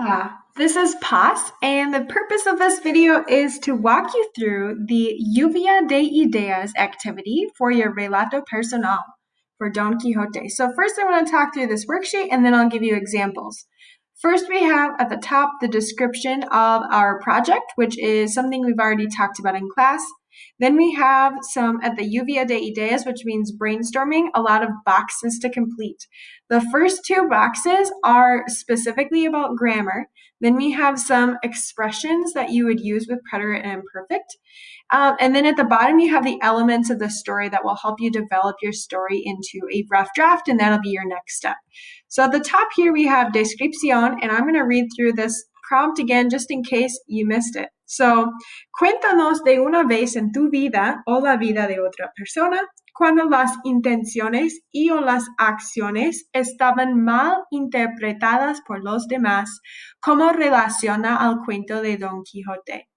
Hola, this is Paz, and the purpose of this video is to walk you through the Lluvia de Ideas activity for your relato personal for Don Quixote. So first I want to talk through this worksheet and then I'll give you examples. First we have at the top the description of our project, which is something we've already talked about in class. Then we have some at the Lluvia de Ideas, which means brainstorming, a lot of boxes to complete. The first two boxes are specifically about grammar. Then we have some expressions that you would use with preterite and imperfect. And then at the bottom, you have the elements of the story that will help you develop your story into a rough draft, and that'll be your next step. So at the top here, we have descripción, and I'm going to read through this prompt again just in case you missed it. So, cuéntanos de una vez en tu vida o la vida de otra persona cuando las intenciones y o las acciones estaban mal interpretadas por los demás, como relaciona al cuento de Don Quijote.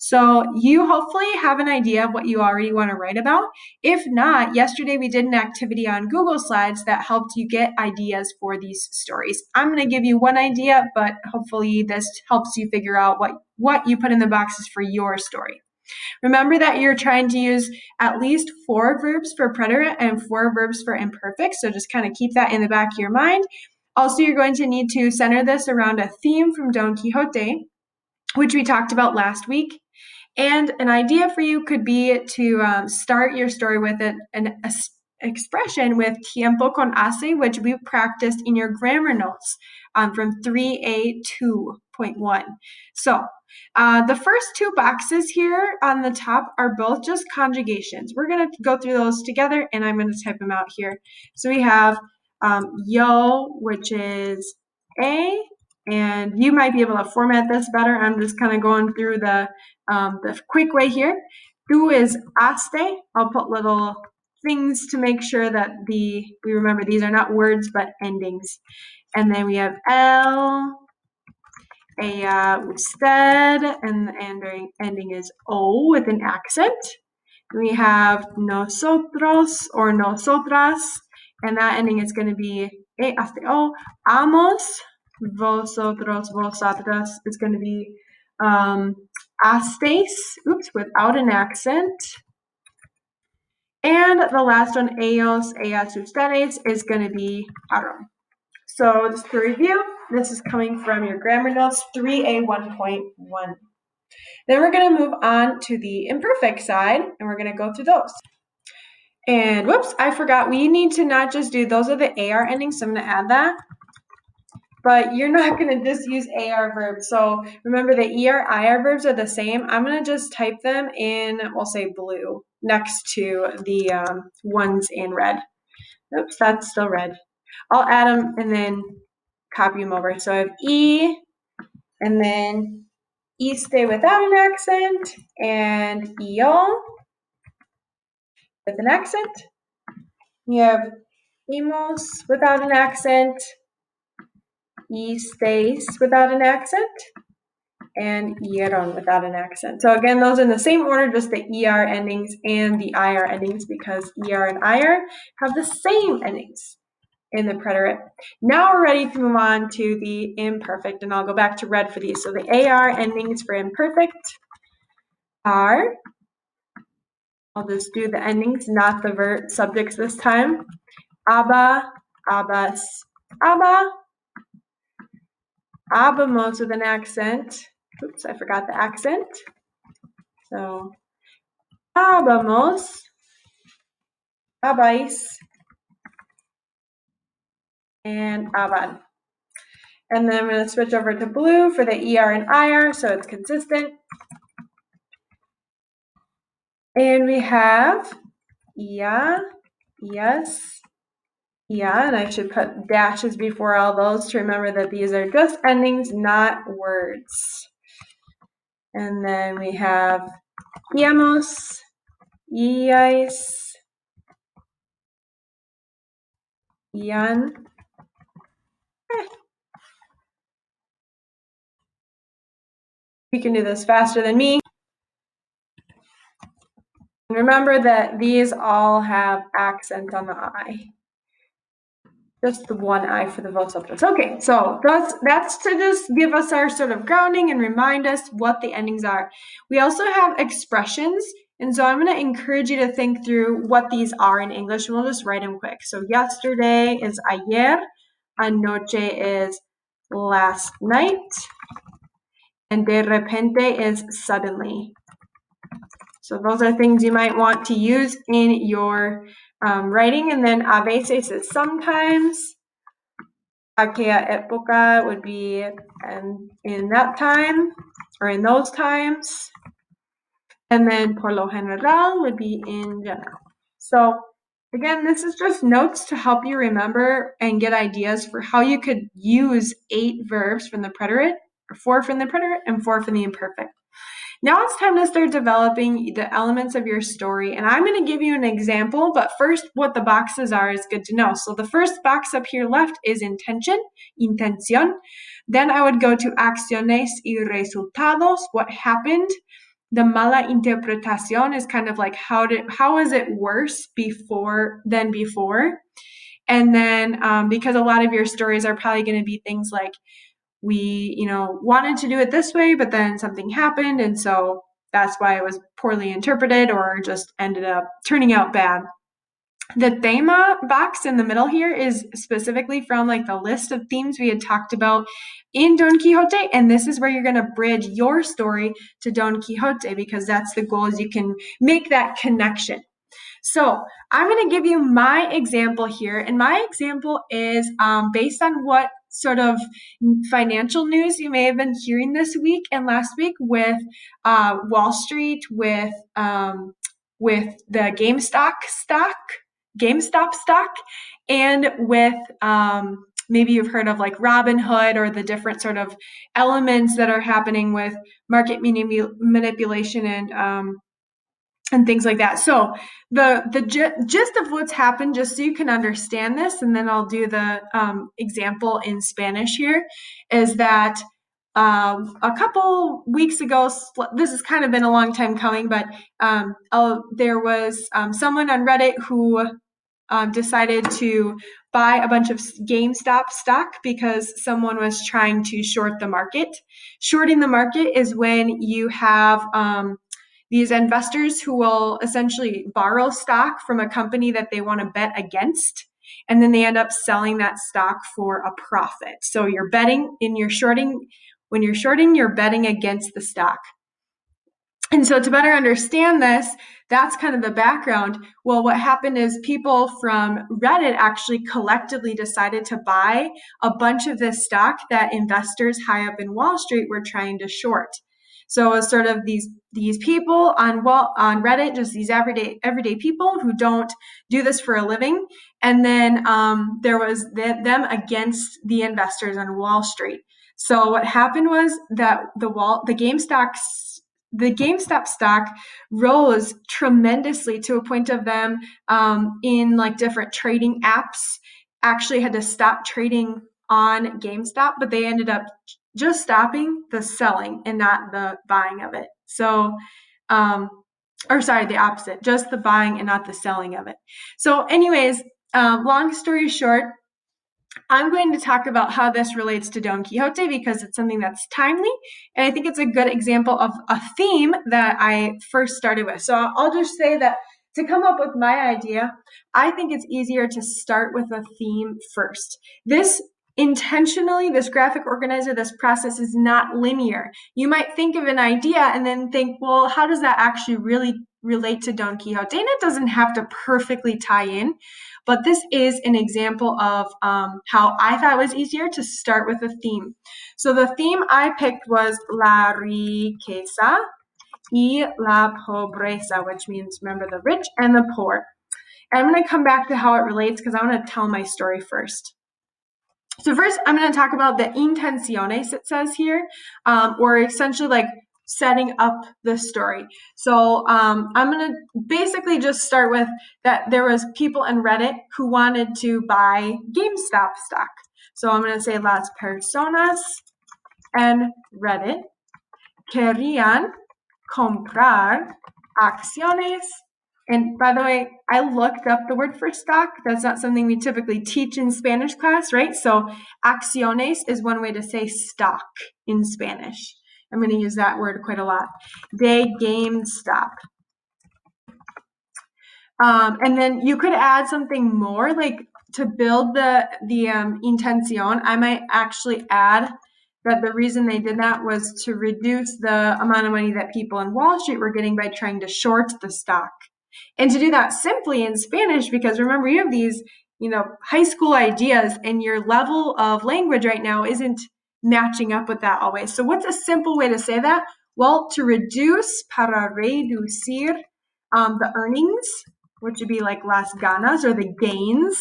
So you hopefully have an idea of what you already want to write about. If not, yesterday we did an activity on Google Slides that helped you get ideas for these stories. I'm going to give you one idea, but hopefully this helps you figure out what you put in the boxes for your story. Remember that you're trying to use at least 4 verbs for preterite and 4 verbs for imperfect, so just kind of keep that in the back of your mind. Also, you're going to need to center this around a theme from Don Quixote, which we talked about last week. And an idea for you could be to start your story with an expression with tiempo con hace, which we practiced in your grammar notes from 3A 2.1. So the first 2 boxes here on the top are both just conjugations. We're going to go through those together, and I'm going to type them out here. So we have yo, which is A, and you might be able to format this better. I'm just kind of going through the quick way here. Tu is haste. I'll put little things to make sure that we remember these are not words but endings. And then we have el, usted, and the ending is o with an accent. We have nosotros or nosotras, and that ending is going to be e hasta o. Amos, vosotros, vosotras is going to be astes, without an accent. And the last one, ellos, ellas, ustedes, is going to be aron. So just to review, this is coming from your grammar notes 3A 1.1. Then we're going to move on to the imperfect side, and we're going to go through those. And whoops, I forgot. We need to not just do, those are the AR endings, so I'm going to add that. But you're not going to just use AR verbs. So remember the ER, IR verbs are the same. I'm going to just type them in, we'll say blue, next to the ones in red. Oops, that's still red. I'll add them and then copy them over. So I have E, and then stay without an accent, and yo with an accent. You have imos without an accent, stays without an accent, and ieron without an accent. So again, those are in the same order, just the ER endings and the IR endings, because ER and IR have the same endings in the preterite. Now we're ready to move on to the imperfect, and I'll go back to red for these. So the AR endings for imperfect are, I'll just do the endings, not the verb subjects this time. Abba, abbas, abba. Abamos with an accent. Oops, I forgot the accent. So, abamos, abais, and abad. And then I'm going to switch over to blue for the ER and IR, so it's consistent. And we have yeah, yes, yeah, and I should put dashes before all those to remember that these are just endings, not words. And then we have íamos, íais, ían. You can do this faster than me. Remember that these all have accent on the I. Just the one I for the vosotros. Okay, so that's to just give us our sort of grounding and remind us what the endings are. We also have expressions, and so I'm going to encourage you to think through what these are in English, and we'll just write them quick. So yesterday is ayer, anoche is last night, and de repente is suddenly. So those are things you might want to use in your writing, and then a veces is sometimes. Aquella época would be in that time or in those times. And then por lo general would be in general. So again, this is just notes to help you remember and get ideas for how you could use 8 verbs from the preterite, or 4 from the preterite and 4 from the imperfect. Now it's time to start developing the elements of your story, and I'm going to give you an example, but first what the boxes are is good to know. So the first box up here left is intention, intención. Then I would go to acciones y resultados, what happened. The mala interpretación is kind of like how is it worse than before? And then because a lot of your stories are probably going to be things like we, wanted to do it this way, but then something happened, and so that's why it was poorly interpreted or just ended up turning out bad. The thema box in the middle here is specifically from like the list of themes we had talked about in Don Quixote, and this is where you're going to bridge your story to Don Quixote, because that's the goal, is you can make that connection. So I'm going to give you my example here, and my example is based on what sort of financial news you may have been hearing this week and last week with Wall Street, with the GameStop stock, and with maybe you've heard of like Robinhood or the different sort of elements that are happening with market manipulation and things like that. So the gist of what's happened, just so you can understand this, and then I'll do the example in Spanish here, is that a couple weeks ago, this has kind of been a long time coming, but there was someone on Reddit who decided to buy a bunch of GameStop stock because someone was trying to short the market. Shorting the market is when you have these investors who will essentially borrow stock from a company that they want to bet against, and then they end up selling that stock for a profit. So you're betting when you're shorting, you're betting against the stock. And so to better understand this, that's kind of the background. Well, what happened is people from Reddit actually collectively decided to buy a bunch of this stock that investors high up in Wall Street were trying to short. So it was sort of these people on Reddit, just these everyday people who don't do this for a living, and then there was them against the investors on Wall Street. So what happened was that the GameStop stock rose tremendously to a point of them in like different trading apps actually had to stop trading on GameStop, but they ended up just stopping the selling and not the buying of it. So, the opposite, just the buying and not the selling of it. So anyways, long story short, I'm going to talk about how this relates to Don Quixote because it's something that's timely, and I think it's a good example of a theme that I first started with. So I'll just say that to come up with my idea, I think it's easier to start with a theme first. This graphic organizer, this process is not linear. You might think of an idea and then think, well, how does that actually really relate to Don Quixote? And it doesn't have to perfectly tie in. But this is an example of how I thought it was easier to start with a theme. So the theme I picked was la riqueza y la pobreza, which means, remember, the rich and the poor. And I'm going to come back to how it relates because I want to tell my story first. So first, I'm going to talk about the intenciones, it says here, or essentially like setting up the story. So I'm going to basically just start with that there was people in Reddit who wanted to buy GameStop stock. So I'm going to say las personas en Reddit querían comprar acciones And by the way, I looked up the word for stock. That's not something we typically teach in Spanish class, right? So acciones is one way to say stock in Spanish. I'm going to use that word quite a lot. De GameStop. And then you could add something more, like to build the intención. I might actually add that the reason they did that was to reduce the amount of money that people in Wall Street were getting by trying to short the stock. And to do that simply in Spanish, because remember, you have these, high school ideas, and your level of language right now isn't matching up with that always. So what's a simple way to say that? Well, to reduce, para reducir, the earnings, which would be like las ganas or the gains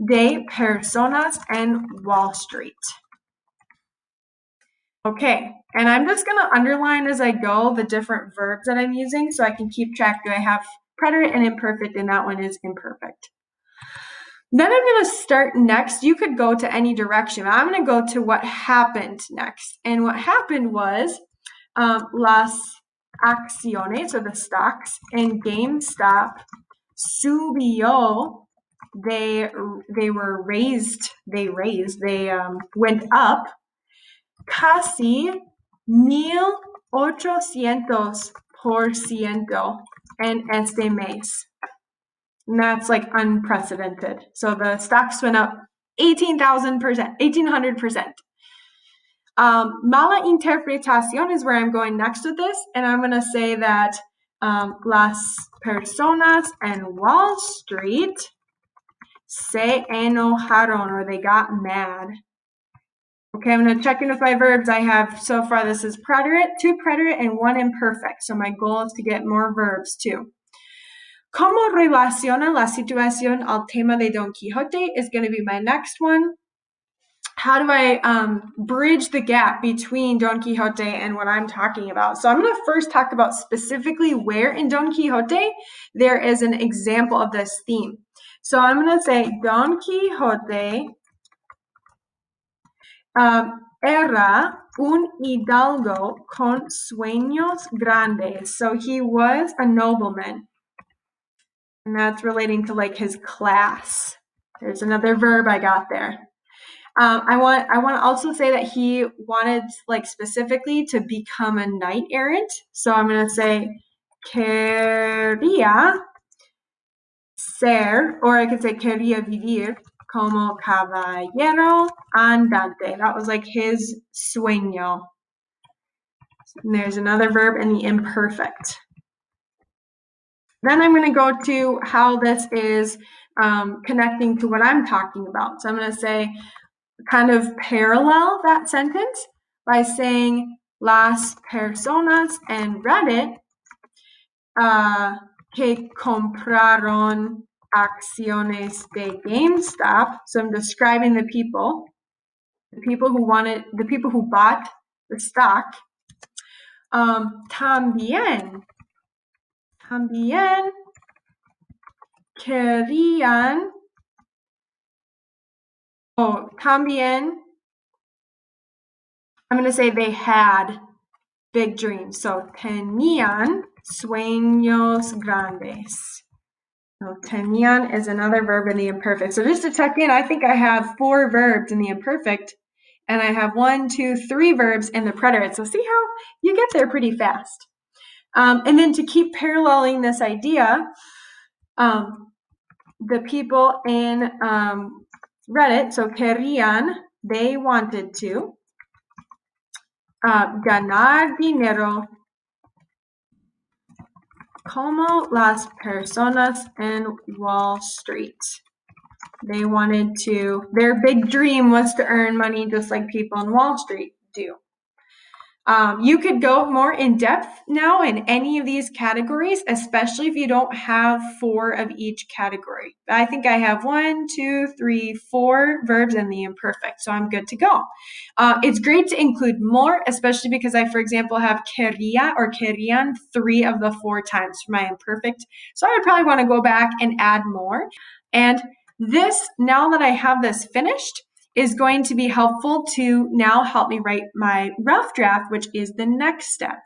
de personas en Wall Street. Okay, and I'm just going to underline as I go the different verbs that I'm using so I can keep track. Do I have preterite and imperfect, and that one is imperfect. Then I'm going to start next. You could go to any direction. I'm going to go to what happened next. And what happened was las acciones, or the stocks, in GameStop subió. They went up casi 1,800% en este mes. And that's like unprecedented. So the stocks went up 1,800%. Mala interpretación is where I'm going next with this, and I'm going to say that las personas en Wall Street se enojaron, or they got mad. Okay, I'm going to check in with my verbs. I have, so far, this is preterite, 2 preterite, and 1 imperfect. So my goal is to get more verbs too. ¿Cómo relaciona la situación al tema de Don Quijote is going to be my next one. How do I bridge the gap between Don Quixote and what I'm talking about? So I'm going to first talk about specifically where in Don Quixote there is an example of this theme. So I'm going to say Don Quixote era un hidalgo con sueños grandes. So he was a nobleman. And that's relating to like his class. There's another verb I got there. I want to also say that he wanted, like, specifically to become a knight errant. So I'm going to say quería ser, or I could say quería vivir como caballero andante. That was like his sueño. And there's another verb in the imperfect. Then I'm going to go to how this is connecting to what I'm talking about. So I'm going to say, kind of parallel that sentence by saying las personas en Reddit que compraron acciones de GameStop. So I'm describing the people who bought the stock. También querían. También, I'm going to say they had big dreams. So, tenían sueños grandes. So, tenían is another verb in the imperfect. So, just to check in, I think I have 4 verbs in the imperfect, and I have 1, 2, 3 verbs in the preterite. So, see how you get there pretty fast. And then to keep paralleling this idea, the people in Reddit, so querían, they wanted to ganar dinero como las personas en Wall Street. They wanted to, their big dream was to earn money just like people in Wall Street do. You could go more in depth now in any of these categories, especially if you don't have 4 of each category. I think I have 1, 2, 3, 4 verbs in the imperfect, so I'm good to go. It's great to include more, especially because I, for example, have quería or querían 3 of the 4 times for my imperfect. So I would probably want to go back and add more. And this, now that I have this finished, is going to be helpful to now help me write my rough draft, which is the next step.